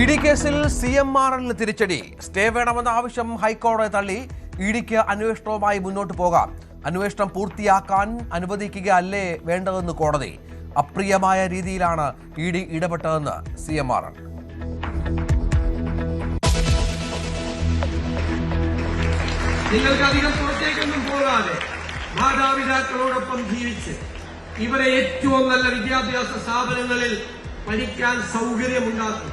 ED കേസിൽ CMRL തിരിച്ചടി. Stay വേണമെന്ന ആവശ്യം ഹൈക്കോടതി തള്ളി. ഇഡിക്ക് അന്വേഷണവുമായി മുന്നോട്ട് പോകാം. അന്വേഷണം പൂർത്തിയാക്കാൻ അനുവദിക്കുകയല്ലേ വേണ്ടതെന്ന് കോടതി. അപ്രിയമായ രീതിയിലാണ് ഇഡി ഇടപെട്ടതെന്ന് CMRL. നിങ്ങൾക്കധികം പുറത്തേക്കൊന്നും പോകാതെ മാതാപിതാക്കളോടൊപ്പം ജീവിച്ച് ഇവരെ ഏറ്റവും നല്ല വിദ്യാഭ്യാസ സ്ഥാപനങ്ങളിൽ പഠിക്കാൻ സൗകര്യമുണ്ടാക്കും.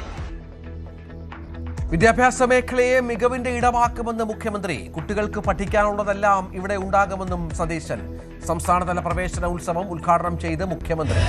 വിദ്യാഭ്യാസ മേഖലയെ മികവിന്റെ ഇടമാക്കുമെന്ന് മുഖ്യമന്ത്രി. കുട്ടികൾക്ക് പഠിക്കാനുള്ളതെല്ലാം ഇവിടെ ഉണ്ടാകുമെന്നും സതീശൻ. സംസ്ഥാനതല പ്രവേശന ഉത്സവം ഉദ്ഘാടനം ചെയ്ത് മുഖ്യമന്ത്രി.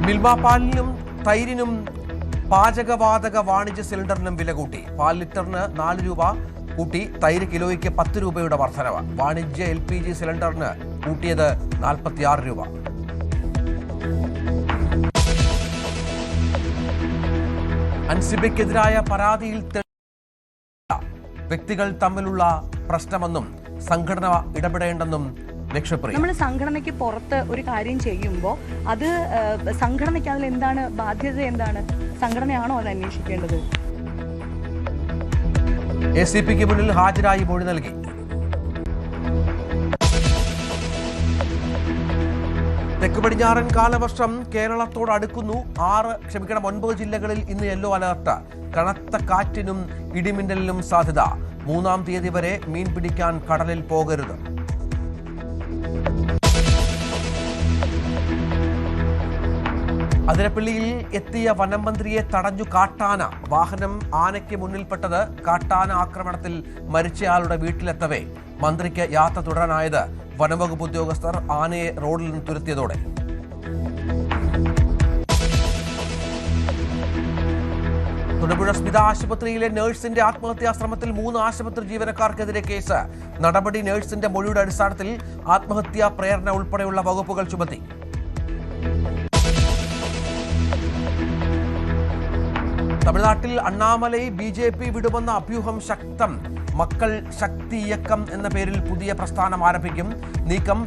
മിൽമ പാലിനും തൈരിനും പാചകവാതക വാണിജ്യ സിലിണ്ടറിനും വില കൂട്ടി. പാൽ ലിറ്ററിന് 4 രൂപ കൂട്ടി. തൈര് കിലോയ്ക്ക് 10 രൂപയുടെ വർധനവ്. വാണിജ്യ LPG സിലിണ്ടറിന് കൂട്ടിയത് 46 രൂപ. അൻസിബയ്ക്കെതിരായ പരാതിയിൽ വ്യക്തികൾ തമ്മിലുള്ള പ്രശ്നമെന്നും സംഘടന ഇടപെടേണ്ടെന്നും നമ്മൾ സംഘടനയ്ക്ക് പുറത്ത് ഒരു കാര്യം ചെയ്യുമ്പോൾ അത് സംഘടനയ്ക്ക് അതിൽ എന്താണ് ബാധ്യത, എന്താണ് സംഘടനയാണോ അത് അന്വേഷിക്കേണ്ടത്? ACPക്ക് മുന്നിൽ ഹാജരായി മൊഴി നൽകി. തെക്ക് പടിഞ്ഞാറൻ കാലവർഷം കേരളത്തോട് അടുക്കുന്നു. 9 ജില്ലകളിൽ ഇന്ന് യെല്ലോ അലർട്ട്. കനത്ത കാറ്റിനും ഇടിമിന്നലിനും സാധ്യത. 3-ാം തീയതി വരെ മീൻ പിടിക്കാൻ കടലിൽ പോകരുത്. അതിരപ്പള്ളിയിൽ എത്തിയ വനം മന്ത്രിയെ തടഞ്ഞു കാട്ടാന. വാഹനം ആനയ്ക്ക് മുന്നിൽപ്പെട്ടത്. കാട്ടാന ആക്രമണത്തിൽ മരിച്ചയാളുടെ വീട്ടിലെത്തവേ മന്ത്രിക്ക് യാത്ര തുടരാനായത്. വനംവകുപ്പ് ഉദ്യോഗസ്ഥർ ആനയെ റോഡിൽ നിന്ന് തുരത്തിയതോടെ. തൊടുപുഴ സ്മിത ആശുപത്രിയിലെ നഴ്സിന്റെ ആത്മഹത്യാ ശ്രമത്തിൽ 3 ആശുപത്രി ജീവനക്കാർക്കെതിരെ കേസ്. നടപടി നഴ്സിന്റെ മൊഴിയുടെ അടിസ്ഥാനത്തിൽ ആത്മഹത്യാ പ്രേരണ ഉൾപ്പെടെയുള്ള വകുപ്പുകൾ ചുമത്തി. തമിഴ്നാട്ടിൽ അണ്ണാമലൈ BJP വിടുമെന്ന അഭ്യൂഹം ശക്തം. മക്കൾ ശക്തി ഇയക്കം എന്ന പേരിൽ പുതിയ പ്രസ്ഥാനം ആരംഭിക്കും. നീക്കം